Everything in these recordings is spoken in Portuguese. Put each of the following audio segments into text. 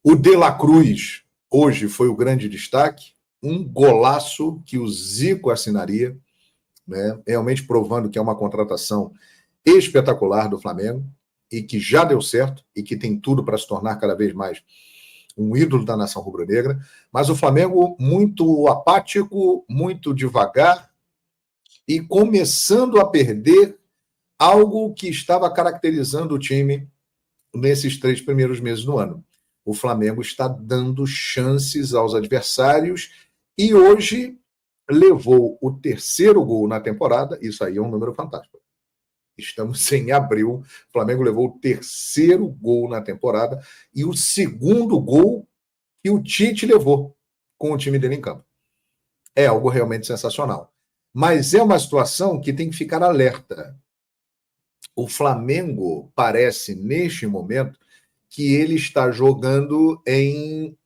O De La Cruz, hoje, foi o grande destaque. Um golaço que o Zico assinaria, né? Realmente provando que é uma contratação espetacular do Flamengo e que já deu certo e que tem tudo para se tornar cada vez mais um ídolo da nação rubro-negra. Mas o Flamengo muito apático, muito devagar e começando a perder algo que estava caracterizando o time nesses 3 primeiros meses do ano. O Flamengo está dando chances aos adversários e hoje levou o 3º gol na temporada. Isso aí é um número fantástico. Estamos em abril, o Flamengo levou o 3º gol na temporada e o 2º gol que o Tite levou com o time dele em campo. É algo realmente sensacional. Mas é uma situação que tem que ficar alerta. O Flamengo parece, neste momento, que ele está jogando em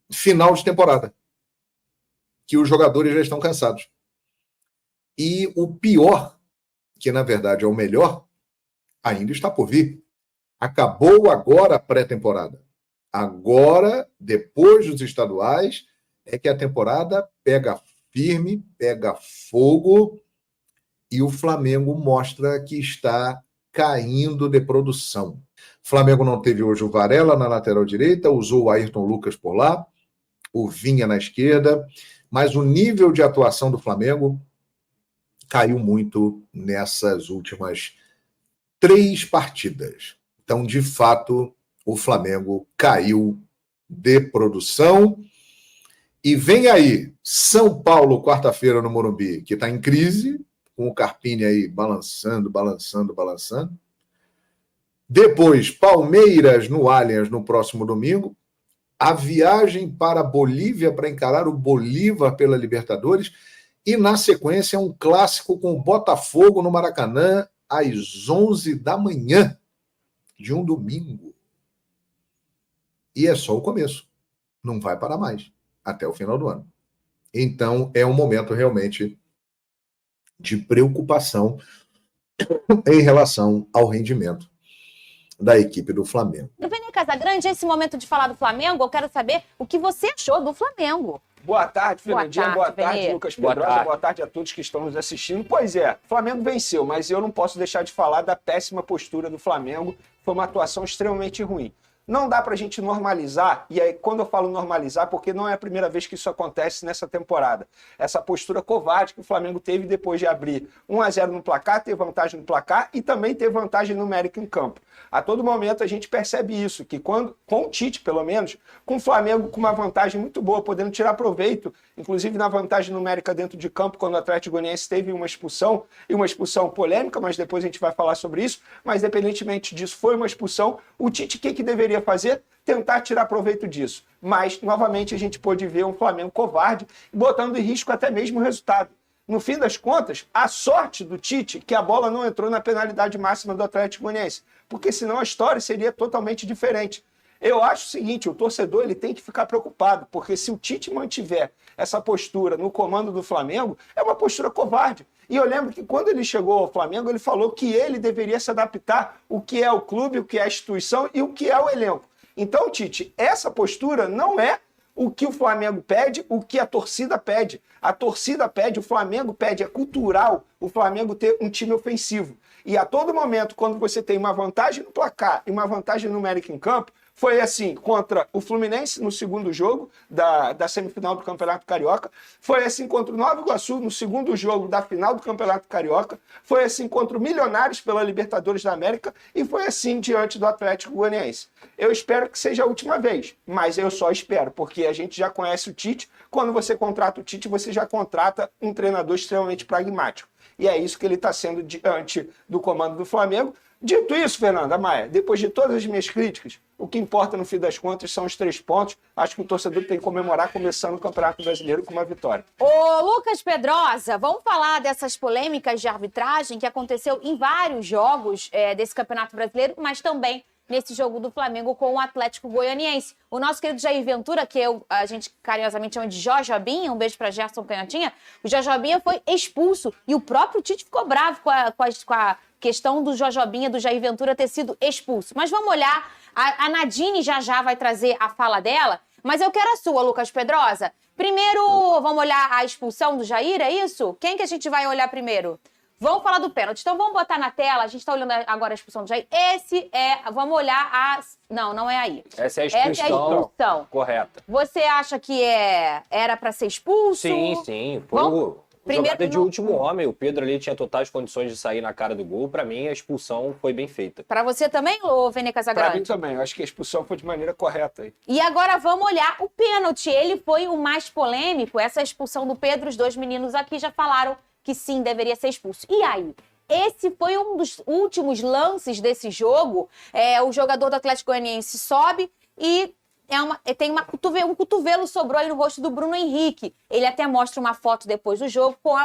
final de temporada, que os jogadores já estão cansados. E o pior, que na verdade é o melhor, ainda está por vir. Acabou agora a pré-temporada. Agora, depois dos estaduais, é que a temporada pega firme, pega fogo, e o Flamengo mostra que está caindo de produção. O Flamengo não teve hoje o Varela na lateral direita, usou o Ayrton Lucas por lá, o Vinha na esquerda, mas o nível de atuação do Flamengo caiu muito nessas últimas 3 partidas. Então, de fato, o Flamengo caiu de produção. E vem aí, São Paulo, quarta-feira no Morumbi, que está em crise, com o Carpini aí balançando. Depois, Palmeiras no Allianz no próximo domingo. A viagem para a Bolívia para encarar o Bolívar pela Libertadores. E, na sequência, um clássico com o Botafogo no Maracanã, às 11 da manhã de um domingo. E é só o começo. Não vai parar mais até o final do ano. Então, é um momento realmente de preocupação em relação ao rendimento da equipe do Flamengo. Vini Casagrande, esse momento de falar do Flamengo, eu quero saber o que você achou do Flamengo. Boa tarde, Fernandinha. Boa tarde, Lucas Pedrosa. Boa tarde a todos que estão nos assistindo. Pois é, o Flamengo venceu, mas eu não posso deixar de falar da péssima postura do Flamengo. Foi uma atuação extremamente ruim. Não dá pra gente normalizar, e aí quando eu falo normalizar, porque não é a primeira vez que isso acontece nessa temporada. Essa postura covarde que o Flamengo teve depois de abrir 1-0 no placar, ter vantagem no placar e também ter vantagem numérica em campo. A todo momento a gente percebe isso, que quando, com o Tite pelo menos, com o Flamengo com uma vantagem muito boa, podendo tirar proveito, inclusive na vantagem numérica dentro de campo, quando o Atlético Goianiense teve uma expulsão, e uma expulsão polêmica, mas depois a gente vai falar sobre isso, mas independentemente disso, foi uma expulsão, o Tite o que deveria fazer? Tentar tirar proveito disso. Mas, novamente, a gente pôde ver um Flamengo covarde, botando em risco até mesmo o resultado. No fim das contas, a sorte do Tite que a bola não entrou na penalidade máxima do Atlético Goianiense, porque senão a história seria totalmente diferente. Eu acho o seguinte, o torcedor ele tem que ficar preocupado, porque se o Tite mantiver essa postura no comando do Flamengo, é uma postura covarde. E eu lembro que quando ele chegou ao Flamengo, ele falou que ele deveria se adaptar o que é o clube, o que é a instituição e o que é o elenco. Então, Tite, essa postura não é o que o Flamengo pede, o que a torcida pede. A torcida pede, o Flamengo pede, é cultural o Flamengo ter um time ofensivo. E a todo momento, quando você tem uma vantagem no placar e uma vantagem numérica em campo, foi assim contra o Fluminense no segundo jogo da semifinal do Campeonato Carioca, foi assim contra o Nova Iguaçu no segundo jogo da final do Campeonato Carioca, foi assim contra o Milionários pela Libertadores da América e foi assim diante do Atlético Goianiense. Eu espero que seja a última vez, mas eu só espero, porque a gente já conhece o Tite. Quando você contrata o Tite, você já contrata um treinador extremamente pragmático. E é isso que ele está sendo diante do comando do Flamengo. Dito isso, Fernanda Maia, depois de todas as minhas críticas, o que importa no fim das contas são os 3 pontos. Acho que o torcedor tem que comemorar começando o Campeonato Brasileiro com uma vitória. Ô, Lucas Pedrosa, vamos falar dessas polêmicas de arbitragem que aconteceu em vários jogos desse Campeonato Brasileiro, mas também nesse jogo do Flamengo com o Atlético Goianiense. O nosso querido Jair Ventura, que a gente carinhosamente chama de Jojobinha, um beijo pra Gerson Canhotinha, o Jojobinha foi expulso e o próprio Tite ficou bravo com a questão do Jojobinha, do Jair Ventura ter sido expulso. Mas vamos olhar, a Nadine já vai trazer a fala dela, mas eu quero a sua, Lucas Pedrosa. Primeiro, vamos olhar a expulsão do Jair, é isso? Quem que a gente vai olhar primeiro? Vamos falar do pênalti. Então vamos botar na tela, a gente tá olhando agora a expulsão do Jair. Vamos olhar a... Não é aí. Essa é a expulsão. Correta. Você acha que era pra ser expulso? Sim. Foi jogada de último homem. O Pedro ali tinha totais condições de sair na cara do gol. Pra mim, a expulsão foi bem feita. Pra você também, ou Vene Casagrande? Pra mim também. Eu acho que a expulsão foi de maneira correta. E agora vamos olhar o pênalti. Ele foi o mais polêmico. Essa expulsão do Pedro, os dois meninos aqui já falaram que sim, deveria ser expulso. E aí? Esse foi um dos últimos lances desse jogo. O jogador do Atlético Goianiense sobe e tem um cotovelo sobrou aí no rosto do Bruno Henrique. Ele até mostra uma foto depois do jogo com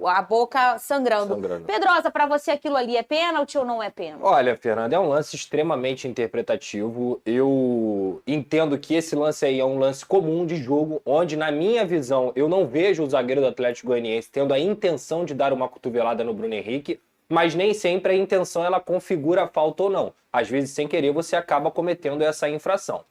a boca sangrando. Pedrosa, pra você aquilo ali é pênalti ou não é pênalti? Olha, Fernanda, é um lance extremamente interpretativo. Eu entendo que esse lance aí é um lance comum de jogo, onde, na minha visão, eu não vejo o zagueiro do Atlético Goianiense tendo a intenção de dar uma cotovelada no Bruno Henrique, mas nem sempre a intenção ela configura a falta ou não. Às vezes, sem querer, você acaba cometendo essa infração.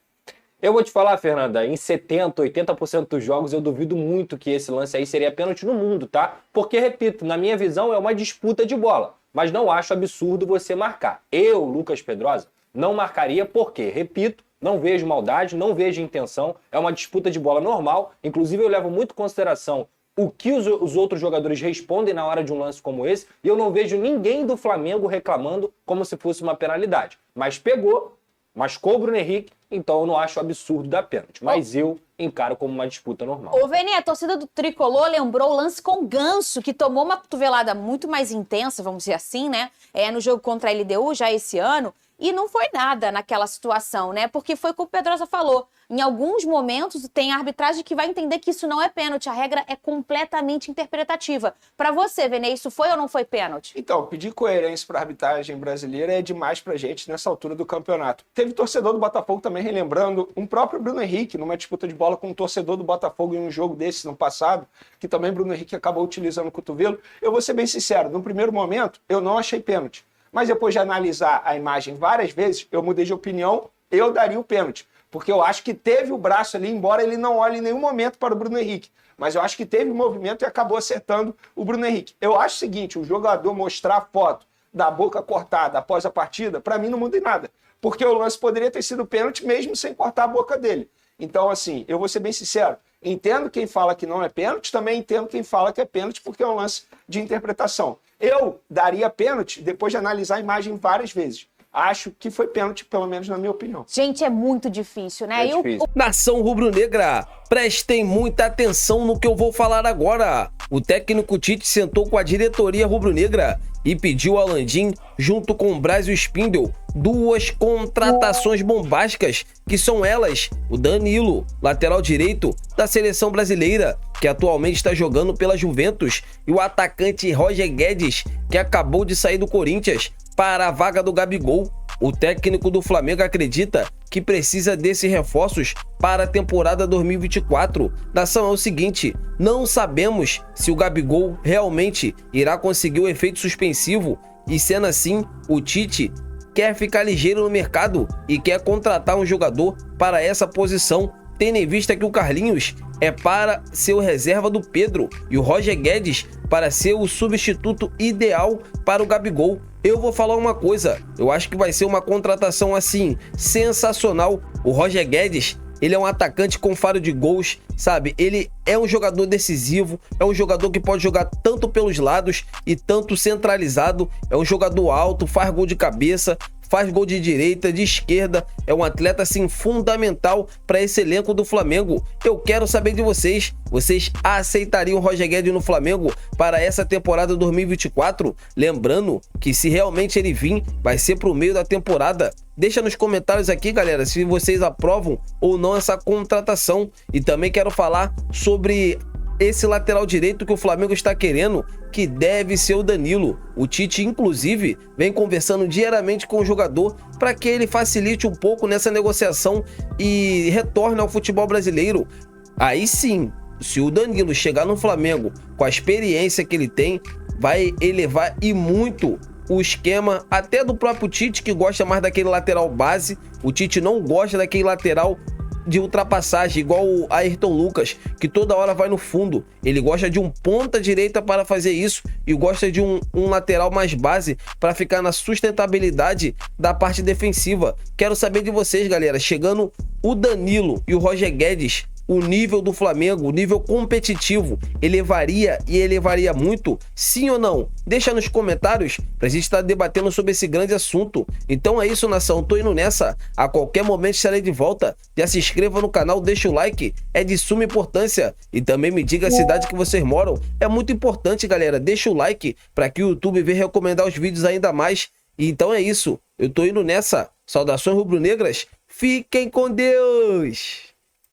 Eu vou te falar, Fernanda, em 70%, 80% dos jogos eu duvido muito que esse lance aí seria pênalti no mundo, tá? Porque, repito, na minha visão é uma disputa de bola, mas não acho absurdo você marcar. Eu, Lucas Pedrosa, não marcaria porque, repito, não vejo maldade, não vejo intenção, é uma disputa de bola normal, inclusive eu levo muito em consideração o que os outros jogadores respondem na hora de um lance como esse, e eu não vejo ninguém do Flamengo reclamando como se fosse uma penalidade. Mas pegou, machucou o Bruno Henrique, então eu não acho absurdo dar pênalti. Mas eu encaro como uma disputa normal. Ô, Vene, a torcida do Tricolor lembrou o lance com o Ganso, que tomou uma cotovelada muito mais intensa, vamos dizer assim, né? No jogo contra a LDU, já esse ano. E não foi nada naquela situação, né? Porque foi como o Pedrosa falou. Em alguns momentos tem a arbitragem que vai entender que isso não é pênalti. A regra é completamente interpretativa. Para você, Vene, isso foi ou não foi pênalti? Então, pedir coerência para a arbitragem brasileira é demais pra gente nessa altura do campeonato. Teve torcedor do Botafogo também relembrando um próprio Bruno Henrique numa disputa de bola com um torcedor do Botafogo em um jogo desse no passado, que também Bruno Henrique acabou utilizando o cotovelo. Eu vou ser bem sincero, no primeiro momento eu não achei pênalti. Mas depois de analisar a imagem várias vezes, eu mudei de opinião, eu daria o pênalti. Porque eu acho que teve o braço ali, embora ele não olhe em nenhum momento para o Bruno Henrique. Mas eu acho que teve movimento e acabou acertando o Bruno Henrique. Eu acho o seguinte, o jogador mostrar a foto da boca cortada após a partida, para mim não muda em nada. Porque o lance poderia ter sido pênalti mesmo sem cortar a boca dele. Então, assim, eu vou ser bem sincero, entendo quem fala que não é pênalti, também entendo quem fala que é pênalti, porque é um lance de interpretação. Eu daria pênalti depois de analisar a imagem várias vezes. Acho que foi pênalti, pelo menos na minha opinião. Gente, é muito difícil, né? Difícil. Nação rubro-negra, prestem muita atenção no que eu vou falar agora. O técnico Tite sentou com a diretoria rubro-negra e pediu a Landim, junto com o Brásio Spindel, duas contratações bombásticas, que são elas: o Danilo, lateral direito da seleção brasileira, que atualmente está jogando pela Juventus, e o atacante Roger Guedes, que acabou de sair do Corinthians para a vaga do Gabigol. O técnico do Flamengo acredita que precisa desses reforços para a temporada 2024. Nação, é o seguinte, não sabemos se o Gabigol realmente irá conseguir o efeito suspensivo, e sendo assim, o Tite quer ficar ligeiro no mercado e quer contratar um jogador para essa posição, tendo em vista que o Carlinhos é para ser o reserva do Pedro e o Roger Guedes para ser o substituto ideal para o Gabigol. Eu vou falar uma coisa, eu acho que vai ser uma contratação assim, sensacional. O Roger Guedes, ele é um atacante com faro de gols, sabe? Ele é um jogador decisivo, é um jogador que pode jogar tanto pelos lados e tanto centralizado. É um jogador alto, faz gol de cabeça, faz gol de direita, de esquerda. É um atleta, assim, fundamental para esse elenco do Flamengo. Eu quero saber de vocês. Vocês aceitariam o Roger Guedes no Flamengo para essa temporada 2024? Lembrando que se realmente ele vir, vai ser pro meio da temporada. Deixa nos comentários aqui, galera, se vocês aprovam ou não essa contratação. E também quero falar sobre esse lateral direito que o Flamengo está querendo, que deve ser o Danilo. O Tite, inclusive, vem conversando diariamente com o jogador para que ele facilite um pouco nessa negociação e retorne ao futebol brasileiro. Aí sim, se o Danilo chegar no Flamengo com a experiência que ele tem, vai elevar e muito o esquema até do próprio Tite, que gosta mais daquele lateral base. O Tite não gosta daquele lateral de ultrapassagem, igual o Ayrton Lucas, que toda hora vai no fundo. Ele gosta de um ponta direita para fazer isso e gosta de um lateral mais base para ficar na sustentabilidade da parte defensiva. Quero saber de vocês, galera. Chegando o Danilo e o Roger Guedes, o nível do Flamengo, o nível competitivo, elevaria e elevaria muito? Sim ou não? Deixa nos comentários pra gente estar debatendo sobre esse grande assunto. Então é isso, nação. Tô indo nessa. A qualquer momento estarei de volta. Já se inscreva no canal, deixa o like. É de suma importância. E também me diga a cidade que vocês moram. É muito importante, galera. Deixa o like para que o YouTube venha recomendar os vídeos ainda mais. E então é isso. Eu tô indo nessa. Saudações rubro-negras. Fiquem com Deus!